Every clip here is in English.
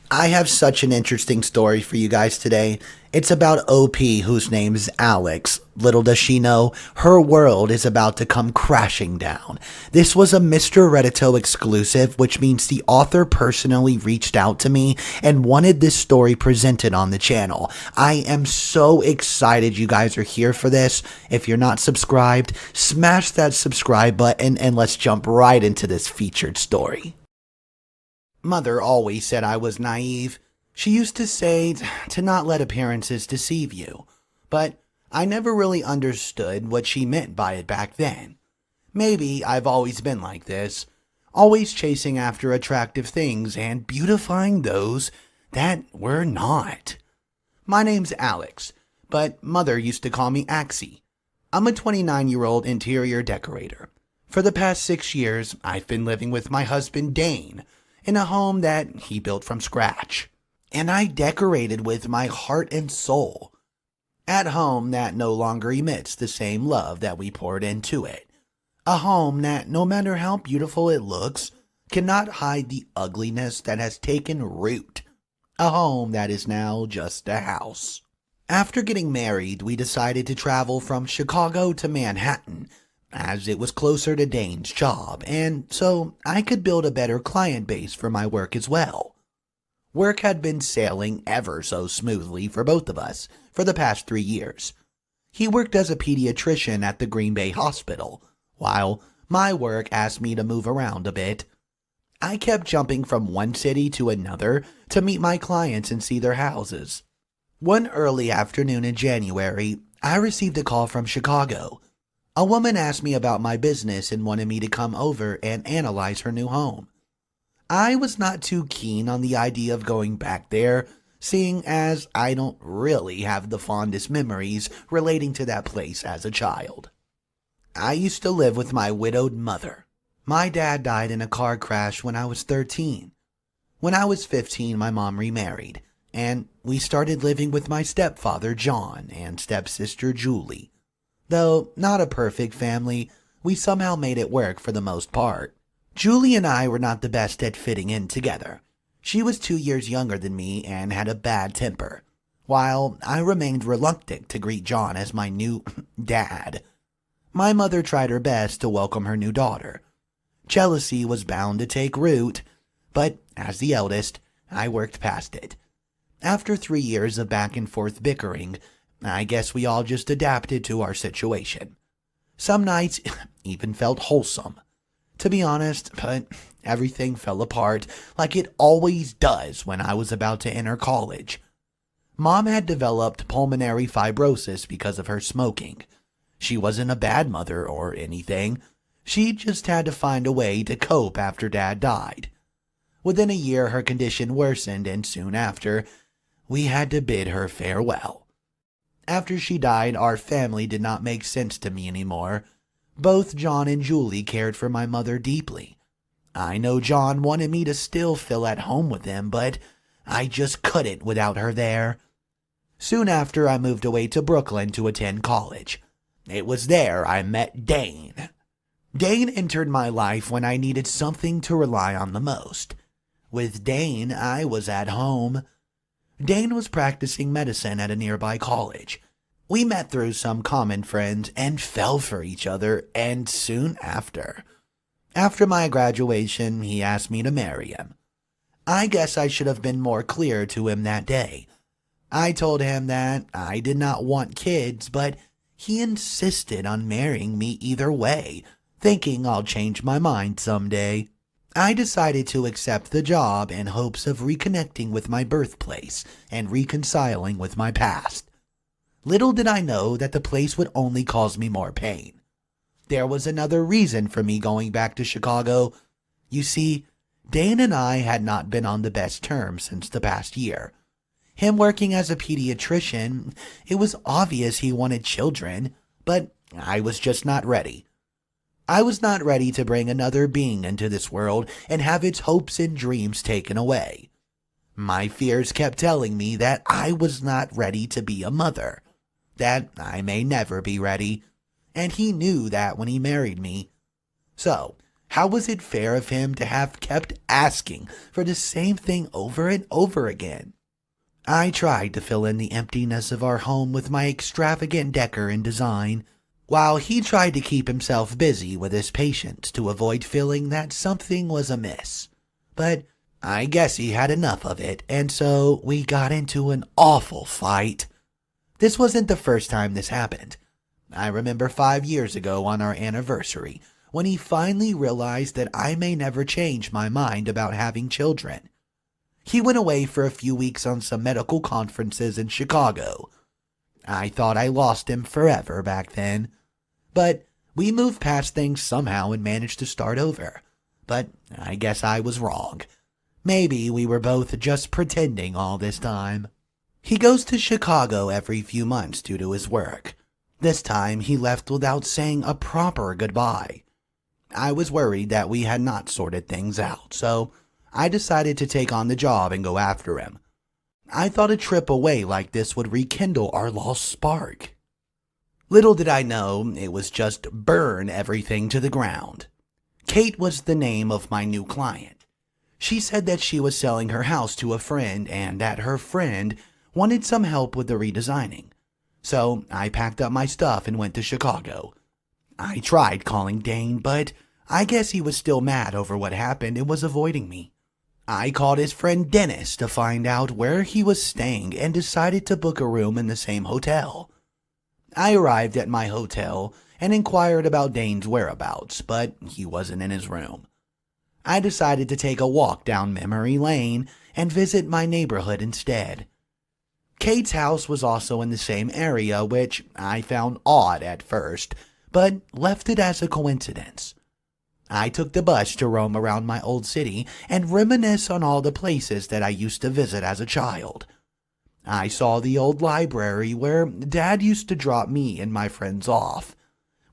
I have such an interesting story for you guys today. It's about OP, whose name's Alex. Little does she know, her world is about to come crashing down. This was a Mr. Reddito exclusive, which means the author personally reached out to me and wanted this story presented on the channel. I am so excited you guys are here for this. If you're not subscribed, smash that subscribe button and let's jump right into this featured story. Mother always said I was naive. She used to say to not let appearances deceive you, but I never really understood what she meant by it back then. Maybe I've always been like this, always chasing after attractive things and beautifying those that were not. My name's Alex, but Mother used to call me Axie. I'm a 29-year-old interior decorator. For the past 6 years, I've been living with my husband Dane, in a home that he built from scratch. And I decorated with my heart and soul. At home that no longer emits the same love that we poured into it. A home that, no matter how beautiful it looks, cannot hide the ugliness that has taken root. A home that is now just a house. After getting married, we decided to travel from Chicago to Manhattan, as it was closer to Dane's job, and so I could build a better client base for my work as well. Work had been sailing ever so smoothly for both of us for the past 3 years. He worked as a pediatrician at the Green Bay Hospital, while my work asked me to move around a bit. I kept jumping from one city to another to meet my clients and see their houses. One early afternoon in January, I received a call from Chicago. A woman asked me about my business and wanted me to come over and analyze her new home. I was not too keen on the idea of going back there, seeing as I don't really have the fondest memories relating to that place as a child. I used to live with my widowed mother. My dad died in a car crash when I was 13. When I was 15, my mom remarried, and we started living with my stepfather John and stepsister Julie. Though not a perfect family, we somehow made it work for the most part. Julie and I were not the best at fitting in together. She was 2 years younger than me and had a bad temper, while I remained reluctant to greet John as my new dad. My mother tried her best to welcome her new daughter. Jealousy was bound to take root, but as the eldest, I worked past it. After 3 years of back and forth bickering, I guess we all just adapted to our situation. Some nights even felt wholesome, to be honest, but everything fell apart like it always does when I was about to enter college. Mom had developed pulmonary fibrosis because of her smoking. She wasn't a bad mother or anything. She just had to find a way to cope after Dad died. Within a year, her condition worsened, and soon after, we had to bid her farewell. After she died, our family did not make sense to me anymore. Both John and Julie cared for my mother deeply. I know John wanted me to still feel at home with him, but I just couldn't without her there. Soon after, I moved away to Brooklyn to attend college. It was there I met Dane. Dane entered my life when I needed something to rely on the most. With Dane, I was at home. Dane was practicing medicine at a nearby college. We met through some common friends and fell for each other, and soon after. After my graduation, he asked me to marry him. I guess I should have been more clear to him that day. I told him that I did not want kids, but he insisted on marrying me either way, thinking I'll change my mind someday. I decided to accept the job in hopes of reconnecting with my birthplace and reconciling with my past. Little did I know that the place would only cause me more pain. There was another reason for me going back to Chicago. You see, Dane and I had not been on the best terms since the past year. Him working as a pediatrician, it was obvious he wanted children, but I was just not ready. I was not ready to bring another being into this world and have its hopes and dreams taken away. My fears kept telling me that I was not ready to be a mother, that I may never be ready, and he knew that when he married me. So, How was it fair of him to have kept asking for the same thing over and over again? I tried to fill in the emptiness of our home with my extravagant decor and design, while he tried to keep himself busy with his patients to avoid feeling that something was amiss. But I guess he had enough of it, and so we got into an awful fight. This wasn't the first time this happened. I remember 5 years ago on our anniversary, when he finally realized that I may never change my mind about having children. He went away for a few weeks on some medical conferences in Chicago. I thought I lost him forever back then. But we moved past things somehow and managed to start over. But I guess I was wrong. Maybe we were both just pretending all this time. He goes to Chicago every few months due to his work. This time he left without saying a proper goodbye. I was worried that we had not sorted things out, so I decided to take on the job and go after him. I thought a trip away like this would rekindle our lost spark. Little did I know it was just burn everything to the ground. Kate was the name of my new client. She said that she was selling her house to a friend and that her friend wanted some help with the redesigning. So I packed up my stuff and went to Chicago. I tried calling Dane, but I guess he was still mad over what happened and was avoiding me. I called his friend Dennis to find out where he was staying and decided to book a room in the same hotel. I arrived at my hotel and inquired about Dane's whereabouts, but he wasn't in his room. I decided to take a walk down memory lane and visit my neighborhood instead. Kate's house was also in the same area, which I found odd at first, but left it as a coincidence. I took the bus to roam around my old city and reminisce on all the places that I used to visit as a child. I saw the old library where Dad used to drop me and my friends off.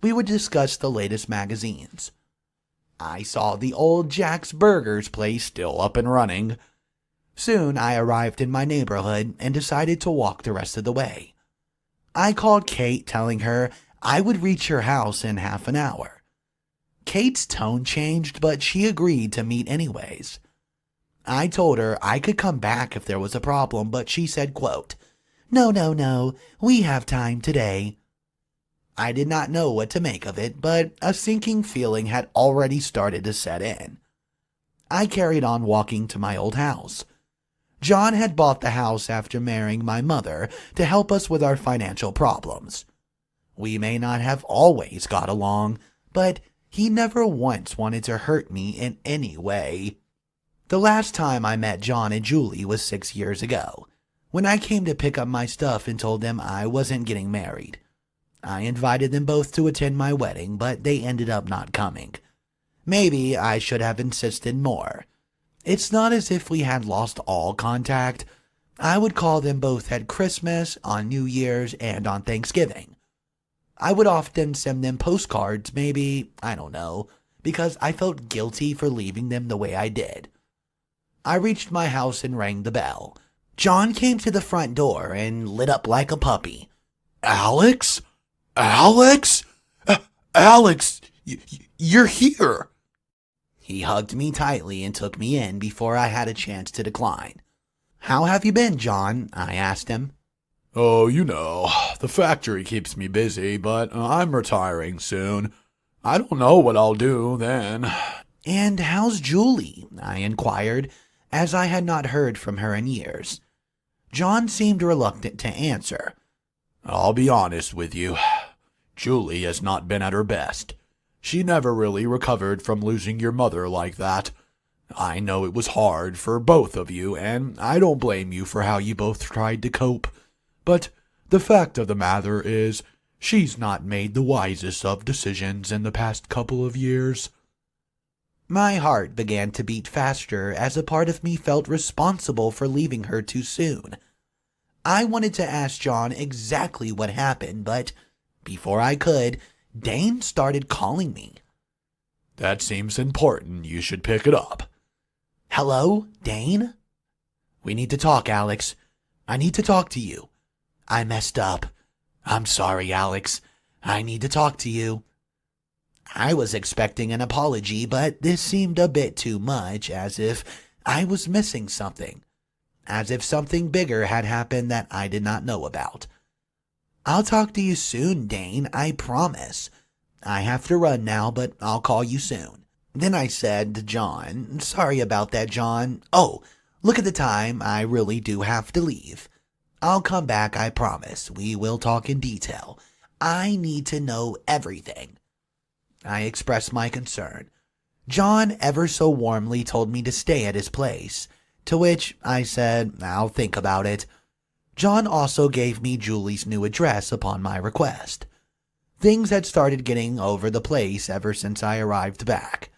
We would discuss the latest magazines. I saw the old Jack's Burgers place still up and running. Soon I arrived in my neighborhood and decided to walk the rest of the way. I called Kate, telling her I would reach her house in half an hour. Kate's tone changed, but she agreed to meet anyways. I told her I could come back if there was a problem, but she said, quote, No, we have time today. I did not know what to make of it, but a sinking feeling had already started to set in. I carried on walking to my old house. John had bought the house after marrying my mother to help us with our financial problems. We may not have always got along, but he never once wanted to hurt me in any way. The last time I met John and Julie was 6 years ago, when I came to pick up my stuff and told them I wasn't getting married. I invited them both to attend my wedding, but they ended up not coming. Maybe I should have insisted more. It's not as if we had lost all contact. I would call them both at Christmas, on New Year's, and on Thanksgiving. I would often send them postcards, maybe, I don't know, because I felt guilty for leaving them the way I did. I reached my house and rang the bell. John came to the front door and lit up like a puppy. Alex? Alex? Alex, you're here. He hugged me tightly and took me in before I had a chance to decline. How have you been, John? I asked him. Oh, you know, the factory keeps me busy, but I'm retiring soon. I don't know what I'll do then. And how's Julie? I inquired, as I had not heard from her in years. John seemed reluctant to answer. I'll be honest with you. Julie has not been at her best. She never really recovered from losing your mother like that. I know it was hard for both of you, and I don't blame you for how you both tried to cope. But the fact of the matter is, she's not made the wisest of decisions in the past couple of years. My heart began to beat faster as a part of me felt responsible for leaving her too soon. I wanted to ask John exactly what happened, but before I could, Dane started calling me. That seems important. You should pick it up. Hello, Dane? We need to talk, Alex. I need to talk to you. I messed up. I'm sorry, Alex. I need to talk to you. I was expecting an apology, but this seemed a bit too much, as if I was missing something. As if something bigger had happened that I did not know about. "I'll talk to you soon, Dane, I promise. I have to run now, but I'll call you soon." Then I said to John, "Sorry about that, John. Oh, look at the time, I really do have to leave. I'll come back, I promise. We will talk in detail. I need to know everything." I expressed my concern. John ever so warmly told me to stay at his place, to which I said, "I'll think about it." John also gave me Julie's new address upon my request. Things had started getting over the place ever since I arrived back.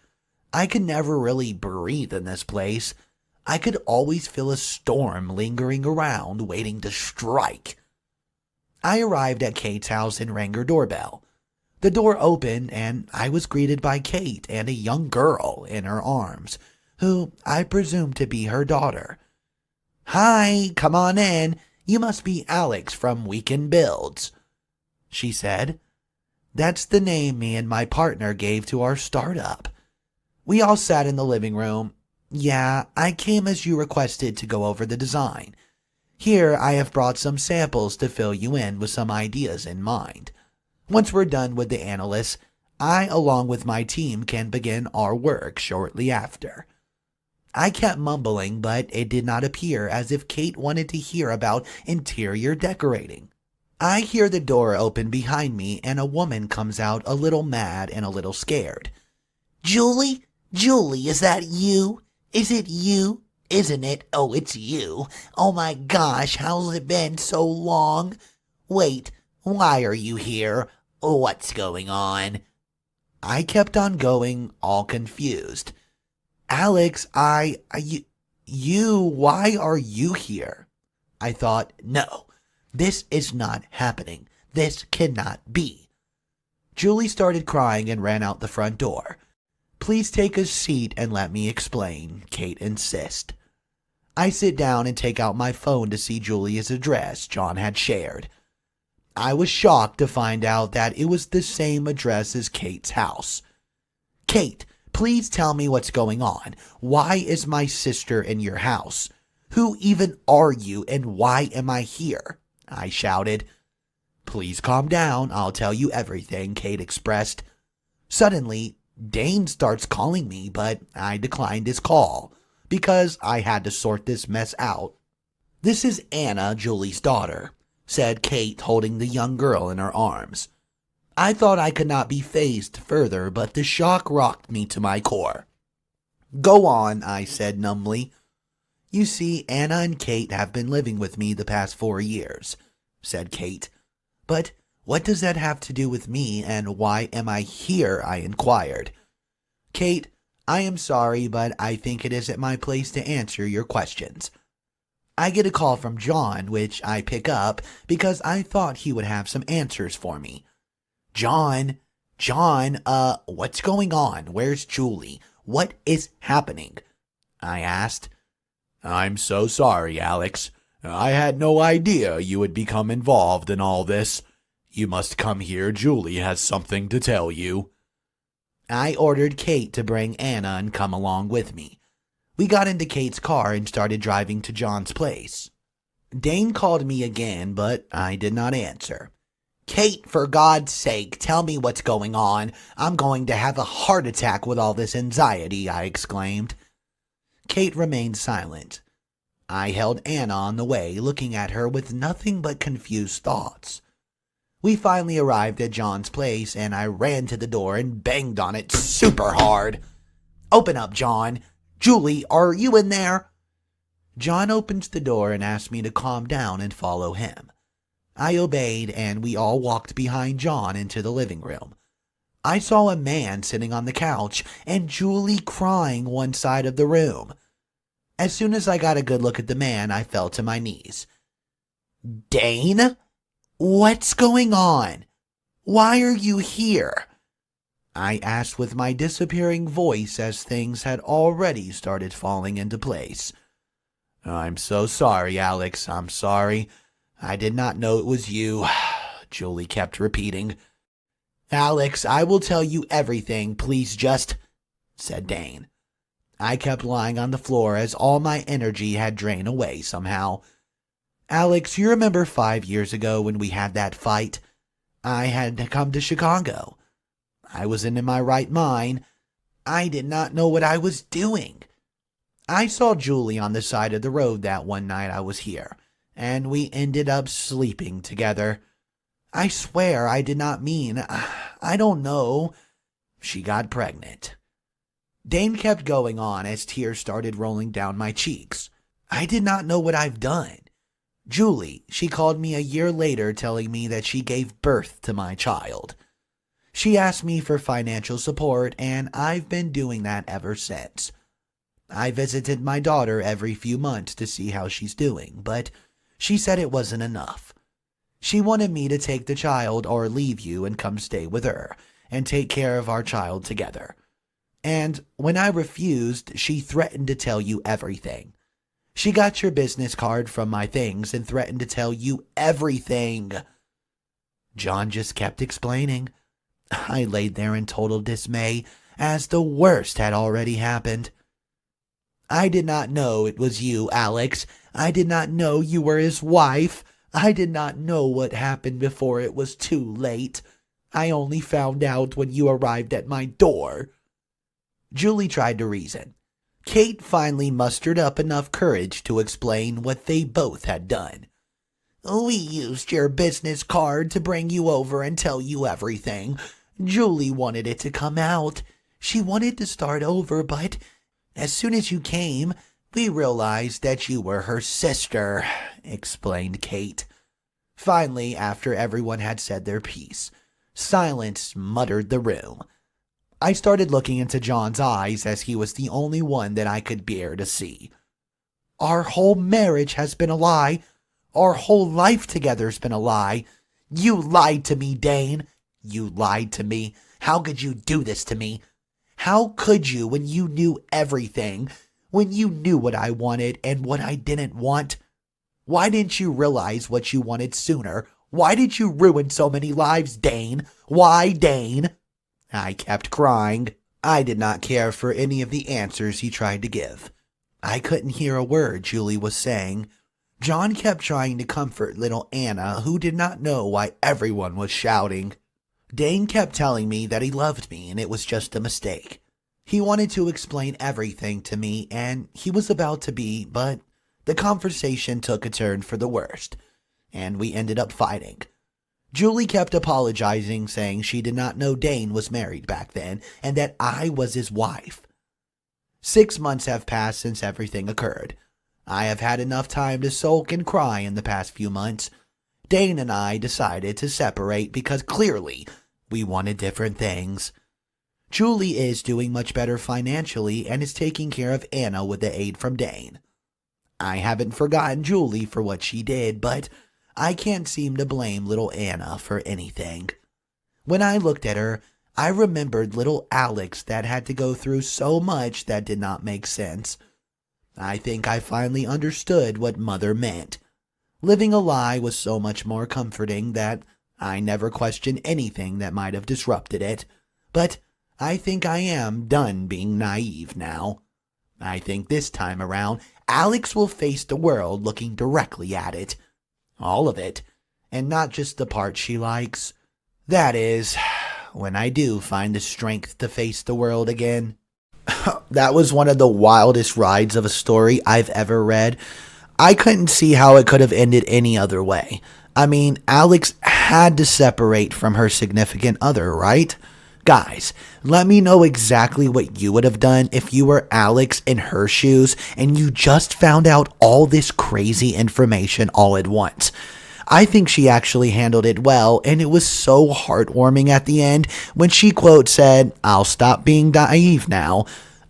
I could never really breathe in this place. I could always feel a storm lingering around, waiting to strike. I arrived at Kate's house and rang her doorbell. The door opened, and I was greeted by Kate and a young girl in her arms, who I presumed to be her daughter. "Hi, come on in. You must be Alex from Weekend Builds," she said. That's the name me and my partner gave to our startup. We all sat in the living room. "Yeah, I came as you requested to go over the design. Here I have brought some samples to fill you in with some ideas in mind. Once we're done with the analysts, I, along with my team, can begin our work shortly after." I kept mumbling, but it did not appear as if Kate wanted to hear about interior decorating. I hear the door open behind me and a woman comes out a little mad and a little scared. "Julie? Julie, is that you? Is it you? Isn't it? Oh, it's you. Oh my gosh, how's it been so long? Wait, why are you here? What's going on?" I kept on going, all confused. "Alex, why are you here?" I thought, no, this is not happening. This cannot be. Julie started crying and ran out the front door. "Please take a seat and let me explain," Kate insists. I sit down and take out my phone to see Julie's address John had shared. I was shocked to find out that it was the same address as Kate's house. "Kate, please tell me what's going on. Why is my sister in your house? Who even are you and why am I here?" I shouted. "Please calm down. I'll tell you everything," Kate expressed. Suddenly, Dane starts calling me, but I declined his call because I had to sort this mess out. "This is Anna, Julie's daughter," said Kate, holding the young girl in her arms. I thought I could not be phased further, but the shock rocked me to my core. "Go on," I said numbly. "You see, Anna and Kate have been living with me the past 4 years," said Kate. "But what does that have to do with me, and why am I here?" I inquired. "Kate, I am sorry, but I think it isn't my place to answer your questions." I get a call from John, which I pick up because I thought he would have some answers for me. John, what's going on? Where's Julie? What is happening?" I asked. "I'm so sorry, Alex. I had no idea you would become involved in all this. You must come here. Julie has something to tell you." I ordered Kate to bring Anna and come along with me. We got into Kate's car and started driving to John's place. Dane called me again, but I did not answer. "Kate, for God's sake, tell me what's going on. I'm going to have a heart attack with all this anxiety," I exclaimed. Kate remained silent. I held Anna on the way, looking at her with nothing but confused thoughts. We finally arrived at John's place, and I ran to the door and banged on it super hard. "Open up, John. Julie, are you in there?" John opens the door and asks me to calm down and follow him. I obeyed, and we all walked behind John into the living room. I saw a man sitting on the couch and Julie crying one side of the room. As soon as I got a good look at the man, I fell to my knees. "Dane? What's going on? Why are you here?" I asked with my disappearing voice as things had already started falling into place. "I'm so sorry, Alex. I'm sorry. I did not know it was you," Julie kept repeating. Alex, I will tell you everything, please just, said Dane. I kept lying on the floor as all my energy had drained away somehow. Alex, you remember 5 years ago when we had that fight? I had come to Chicago. I wasn't in my right mind. I did not know what I was doing. I saw Julie on the side of the road that one night I was here, and we ended up sleeping together. I swear I did not mean, I don't know. She got pregnant. Dane kept going on as tears started rolling down my cheeks. I did not know what I've done. Julie, she called me a year later telling me that she gave birth to my child. She asked me for financial support, and I've been doing that ever since. I visited my daughter every few months to see how she's doing, but she said it wasn't enough. She wanted me to take the child or leave you and come stay with her and take care of our child together. And when I refused, she threatened to tell you everything. She got your business card from my things and threatened to tell you everything. John just kept explaining. I laid there in total dismay, as the worst had already happened. I did not know it was you, Alex. I did not know you were his wife. I did not know what happened before it was too late. I only found out when you arrived at my door. Julie tried to reason. Kate finally mustered up enough courage to explain what they both had done. We used your business card to bring you over and tell you everything. Julie wanted it to come out. She wanted to start over, but as soon as you came, we realized that you were her sister, explained Kate. Finally, after everyone had said their piece, silence muttered the room. I started looking into John's eyes as he was the only one that I could bear to see. Our whole marriage has been a lie. Our whole life together's been a lie. You lied to me, Dane. You lied to me. How could you do this to me? How could you when you knew everything? When you knew what I wanted and what I didn't want? Why didn't you realize what you wanted sooner? Why did you ruin so many lives, Dane? Why, Dane? I kept crying. I did not care for any of the answers he tried to give. I couldn't hear a word Julie was saying. John kept trying to comfort little Anna, who did not know why everyone was shouting. Dane kept telling me that he loved me and it was just a mistake. He wanted to explain everything to me, and he was about to be, but the conversation took a turn for the worst, and we ended up fighting. Julie kept apologizing, saying she did not know Dane was married back then and that I was his wife. 6 months have passed since everything occurred. I have had enough time to sulk and cry in the past few months. Dane and I decided to separate because clearly we wanted different things. Julie is doing much better financially and is taking care of Anna with the aid from Dane. I haven't forgotten Julie for what she did, but I can't seem to blame little Anna for anything. When I looked at her, I remembered little Alex that had to go through so much that did not make sense. I think I finally understood what mother meant. Living a lie was so much more comforting that I never questioned anything that might have disrupted it. But I think I am done being naive now. I think this time around, Alex will face the world looking directly at it. All of it, and not just the part she likes. That is, when I do find the strength to face the world again. That was one of the wildest rides of a story I've ever read. I couldn't see how it could have ended any other way. I mean, Alex had to separate from her significant other, right? Guys, let me know exactly what you would have done if you were Alex in her shoes and you just found out all this crazy information all at once. I think she actually handled it well, and it was so heartwarming at the end when she quote said, "I'll stop being naive now."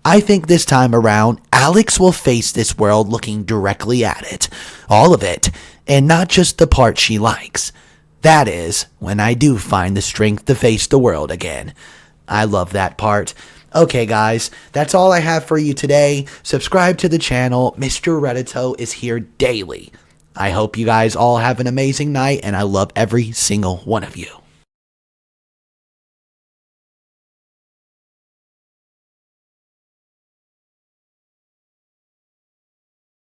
I think this time around, Alex will face this world looking directly at it. All of it, and not just the part she likes. That is, when I do find the strength to face the world again. I love that part. Okay, guys, that's all I have for you today. Subscribe to the channel. Mr. Reddito is here daily. I hope you guys all have an amazing night, and I love every single one of you.